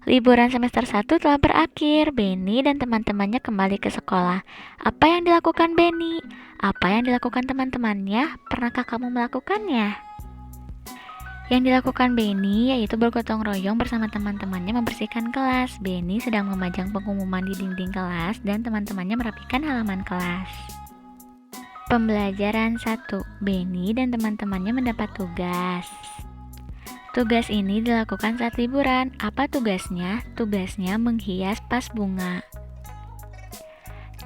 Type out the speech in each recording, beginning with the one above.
Liburan semester 1 telah berakhir. Benny dan teman-temannya kembali ke sekolah. Apa yang dilakukan Benny? Apa yang dilakukan teman-temannya? Pernahkah kamu melakukannya? Yang dilakukan Benny yaitu bergotong royong bersama teman-temannya membersihkan kelas. Benny sedang memajang pengumuman di dinding kelas dan teman-temannya merapikan halaman kelas. Pembelajaran 1. Benny dan teman-temannya mendapat tugas. Tugas ini dilakukan saat liburan. Apa tugasnya? Tugasnya menghias vas bunga.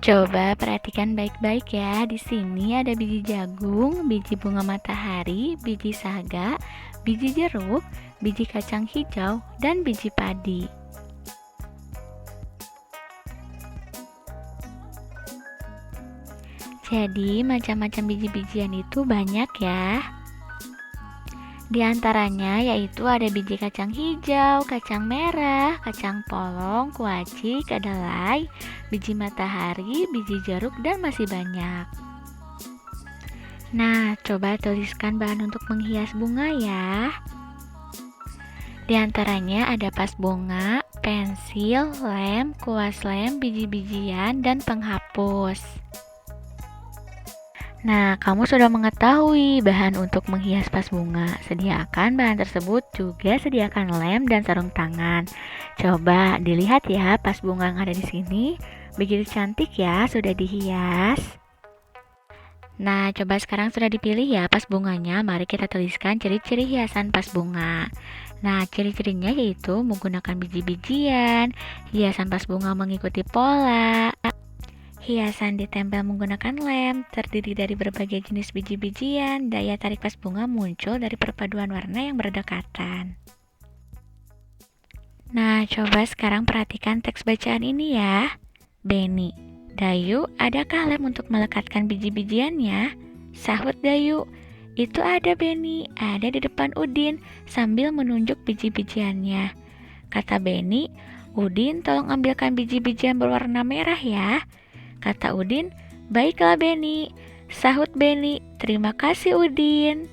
Coba perhatikan baik-baik ya. Di sini ada biji jagung, biji bunga matahari, biji saga, biji jeruk, biji kacang hijau, dan biji padi. Jadi macam-macam biji-bijian itu banyak ya. Di antaranya yaitu ada biji kacang hijau, kacang merah, kacang polong, kuaci, kedelai, biji matahari, biji jeruk, dan masih banyak. Nah, coba tuliskan bahan untuk menghias bunga ya. Di antaranya ada vas bunga, pensil, lem, kuas lem, biji-bijian, dan penghapus. Nah, kamu sudah mengetahui bahan untuk menghias vas bunga. Sediakan bahan tersebut, juga sediakan lem dan sarung tangan. Coba dilihat ya vas bunga yang ada di sini. Begitu cantik ya, sudah dihias. Nah, coba sekarang sudah dipilih ya vas bunganya. Mari kita tuliskan ciri-ciri hiasan vas bunga. Nah, ciri-cirinya yaitu menggunakan biji-bijian, hiasan vas bunga mengikuti pola, hiasan ditempel menggunakan lem, terdiri dari berbagai jenis biji-bijian, daya tarik vas bunga muncul dari perpaduan warna yang berdekatan. Nah, coba sekarang perhatikan teks bacaan ini ya. Benny, Dayu, adakah lem untuk melekatkan biji-bijiannya? Sahut Dayu, itu ada Benny, ada di depan Udin, sambil menunjuk biji-bijiannya. Kata Benny, Udin tolong ambilkan biji-bijian berwarna merah ya. Kata Udin, baiklah Benny. Sahut Benny, terima kasih Udin.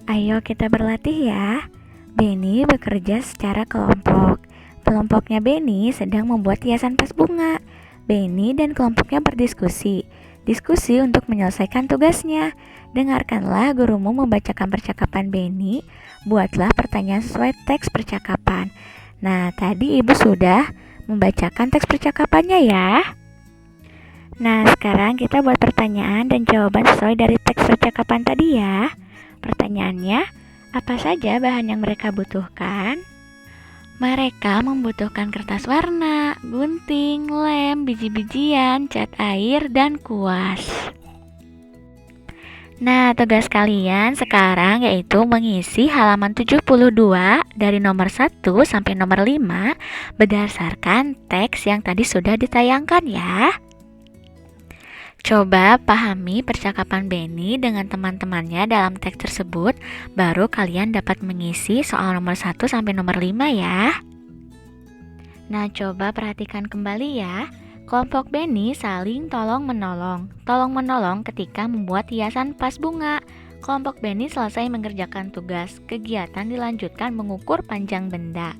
Ayo kita berlatih ya. Benny bekerja secara kelompok. Kelompoknya Benny sedang membuat hiasan vas bunga. Benny dan kelompoknya berdiskusi. Diskusi untuk menyelesaikan tugasnya. Dengarkanlah gurumu membacakan percakapan Benny. Buatlah pertanyaan sesuai teks percakapan. Nah, tadi ibu sudah membacakan teks percakapannya ya. Nah, sekarang kita buat pertanyaan dan jawaban sesuai dari teks percakapan tadi ya. Pertanyaannya, apa saja bahan yang mereka butuhkan? Mereka membutuhkan kertas warna, gunting, lem, biji-bijian, cat air, dan kuas. Nah, tugas kalian sekarang yaitu mengisi halaman 72 dari nomor 1 sampai nomor 5 berdasarkan teks yang tadi sudah ditayangkan ya. Coba pahami percakapan Benny dengan teman-temannya dalam teks tersebut, baru kalian dapat mengisi soal nomor 1 sampai nomor 5 ya. Nah, coba perhatikan kembali ya. Kelompok Benny saling tolong-menolong. Tolong-menolong ketika membuat hiasan vas bunga. Kelompok Benny selesai mengerjakan tugas. Kegiatan dilanjutkan mengukur panjang benda.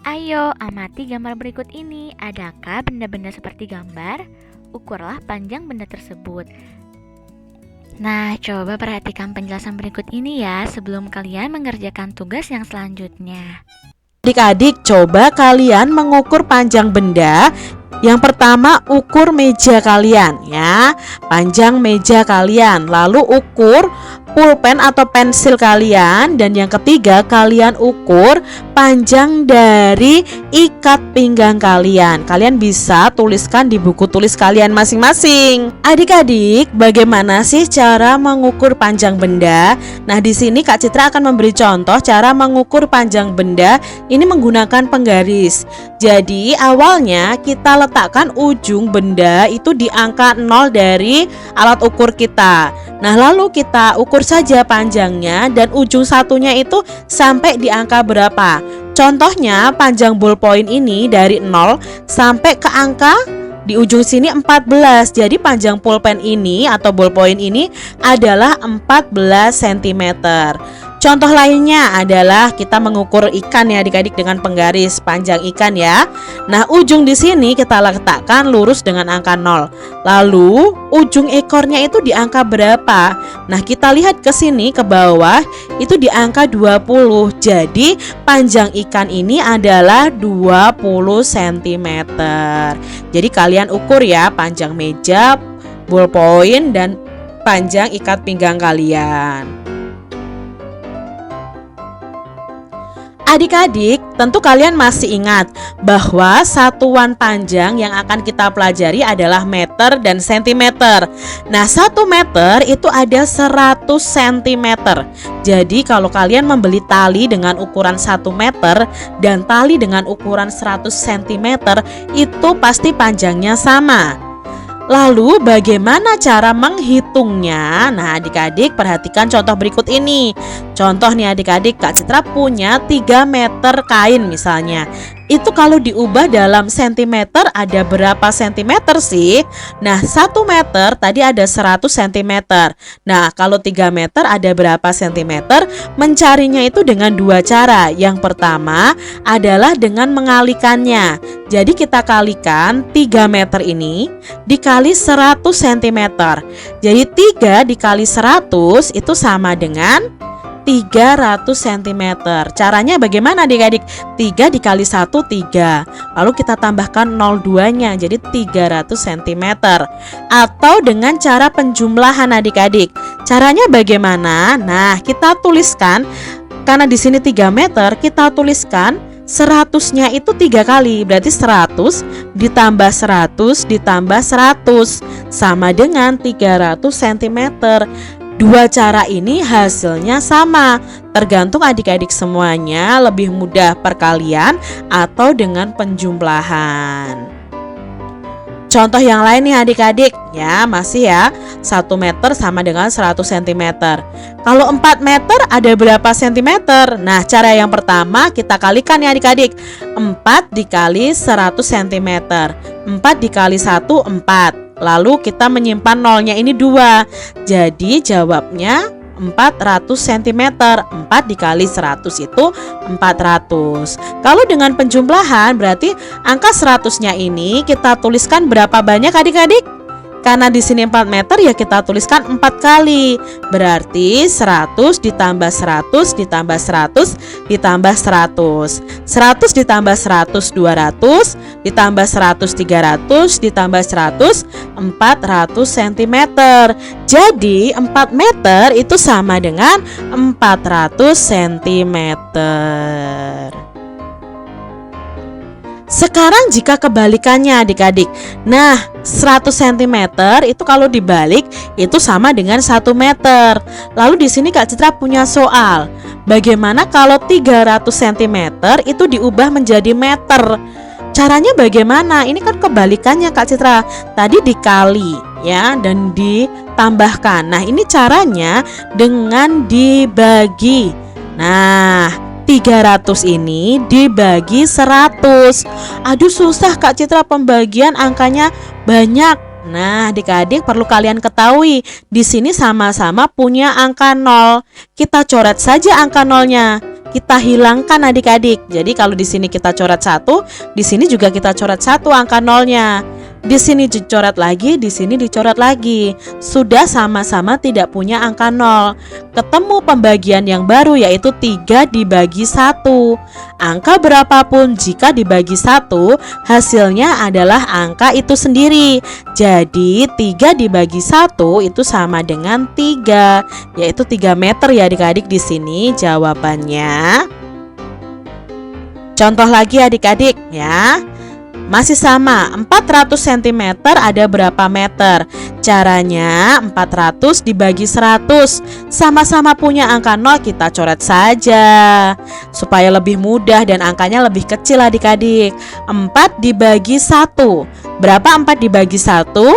Ayo, amati gambar berikut ini. Adakah benda-benda seperti gambar? Ukurlah panjang benda tersebut. Nah, coba perhatikan penjelasan berikut ini ya sebelum kalian mengerjakan tugas yang selanjutnya. Adik-adik, coba kalian mengukur panjang benda. Yang pertama, ukur meja kalian ya. Panjang meja kalian. Lalu ukur pulpen atau pensil kalian. Dan yang ketiga, kalian ukur panjang dari ikat pinggang kalian. Kalian bisa tuliskan di buku tulis kalian masing-masing. Adik-adik, bagaimana sih cara mengukur panjang benda? Nah, di sini Kak Citra akan memberi contoh cara mengukur panjang benda ini menggunakan penggaris. Jadi, awalnya kita letakkan ujung benda itu di angka 0 dari alat ukur kita. Nah, lalu kita ukur saja panjangnya dan ujung satunya itu sampai di angka berapa. Contohnya panjang ballpoint ini dari 0 sampai ke angka di ujung sini 14. Jadi panjang pulpen ini atau ballpoint ini adalah 14 cm. Contoh lainnya adalah kita mengukur ikan ya adik-adik dengan penggaris panjang ikan ya. Nah, ujung di sini kita letakkan lurus dengan angka 0. Lalu, ujung ekornya itu di angka berapa? Nah, kita lihat ke sini ke bawah itu di angka 20. Jadi, panjang ikan ini adalah 20 cm. Jadi, kalian ukur ya panjang meja, ballpoint, dan panjang ikat pinggang kalian. Adik-adik, tentu kalian masih ingat bahwa satuan panjang yang akan kita pelajari adalah meter dan sentimeter. Nah, 1 meter itu ada 100 cm. Jadi kalau kalian membeli tali dengan ukuran 1 meter dan tali dengan ukuran 100 cm, itu pasti panjangnya sama. Lalu bagaimana cara menghitungnya? Nah, adik-adik perhatikan contoh berikut ini. Contoh nih adik-adik, Kak Citra punya 3 meter kain misalnya. Itu kalau diubah dalam sentimeter ada berapa sentimeter sih? Nah, 1 meter tadi ada 100 cm. Nah, kalau 3 meter ada berapa sentimeter? Mencarinya itu dengan 2 cara. Yang pertama adalah dengan mengalikannya. Jadi kita kalikan 3 meter ini dikali 100 cm. Jadi 3 dikali 100 itu sama dengan 300 cm. Caranya bagaimana adik-adik? 3 dikali 1 3. Lalu kita tambahkan 02-nya jadi 300 cm. Atau dengan cara penjumlahan adik-adik. Caranya bagaimana? Nah, kita tuliskan, karena di sini 3 meter, kita tuliskan 100-nya itu 3 kali. Berarti 100 ditambah 100 ditambah 100 sama dengan 300 cm. Dua cara ini hasilnya sama, tergantung adik-adik semuanya lebih mudah perkalian atau dengan penjumlahan. Contoh yang lain nih adik-adik ya, masih ya, 1 meter sama dengan 100 cm. Kalau 4 meter ada berapa cm? Nah, cara yang pertama kita kalikan ya adik-adik. 4 dikali 100 cm. 4 dikali 1 4. Lalu kita menyimpan nolnya ini 2. Jadi jawabnya 400 cm. 4 dikali 100 itu 400. Kalau dengan penjumlahan berarti angka 100-nya ini kita tuliskan berapa banyak adik-adik? Karena di sini 4 meter ya kita tuliskan 4 kali. Berarti 100 ditambah 100 ditambah 100 ditambah 100. 100 ditambah 100 200 ditambah 100 300 ditambah 100 400 cm. Jadi 4 meter itu sama dengan 400 cm. Sekarang jika kebalikannya adik-adik. Nah, 100 cm itu kalau dibalik itu sama dengan 1 meter. Lalu di sini Kak Citra punya soal. Bagaimana kalau 300 cm itu diubah menjadi meter? Caranya bagaimana? Ini kan kebalikannya Kak Citra. Tadi dikali ya dan ditambahkan. Nah, ini caranya dengan dibagi. Nah, 300 ini dibagi 100. Aduh, susah Kak Citra, pembagian angkanya banyak. Nah, adik-adik perlu kalian ketahui, di sini sama-sama punya angka 0. Kita coret saja angka 0-nya. Kita hilangkan adik-adik. Jadi kalau di sini kita coret 1, di sini juga kita coret 1 angka 0-nya. Di sini dicoret lagi, di sini dicoret lagi. Sudah sama-sama tidak punya angka 0. Ketemu pembagian yang baru yaitu 3 dibagi 1. Angka berapapun jika dibagi 1, hasilnya adalah angka itu sendiri. Jadi 3 dibagi 1 itu sama dengan 3, yaitu 3 meter ya adik-adik di sini jawabannya. Contoh lagi adik-adik ya. Masih sama, 400 cm ada berapa meter? Caranya 400 dibagi 100. Sama-sama punya angka 0, kita coret saja supaya lebih mudah dan angkanya lebih kecil adik-adik. 4 dibagi 1. Berapa 4 dibagi 1?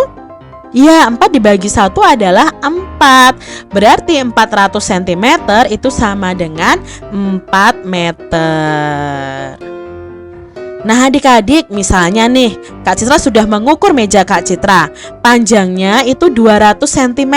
Ya, 4 dibagi 1 adalah 4. Berarti 400 cm itu sama dengan 4 meter. Nah adik-adik, misalnya nih Kak Citra sudah mengukur meja Kak Citra. Panjangnya itu 200 cm.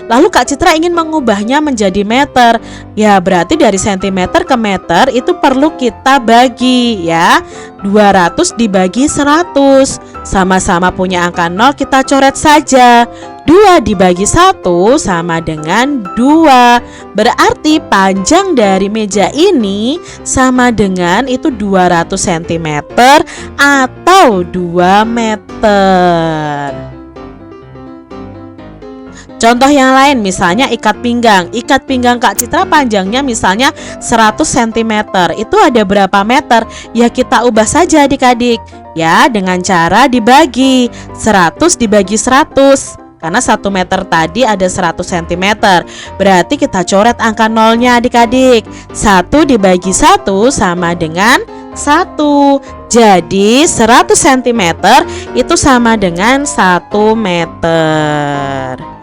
Lalu Kak Citra ingin mengubahnya menjadi meter. Ya berarti dari cm ke meter itu perlu kita bagi ya. 200 dibagi 100. Sama-sama punya angka 0, kita coret saja. 2 dibagi 1 sama dengan 2. Berarti panjang dari meja ini sama dengan itu 200 cm atau 2 meter. Contoh yang lain misalnya ikat pinggang. Ikat pinggang Kak Citra panjangnya misalnya 100 cm. Itu ada berapa meter? Ya kita ubah saja adik-adik. Ya dengan cara dibagi. 100 dibagi 100. Karena 1 meter tadi ada 100 cm. Berarti kita coret angka nolnya adik-adik. 1 dibagi 1 sama dengan 1. Jadi 100 cm itu sama dengan 1 meter.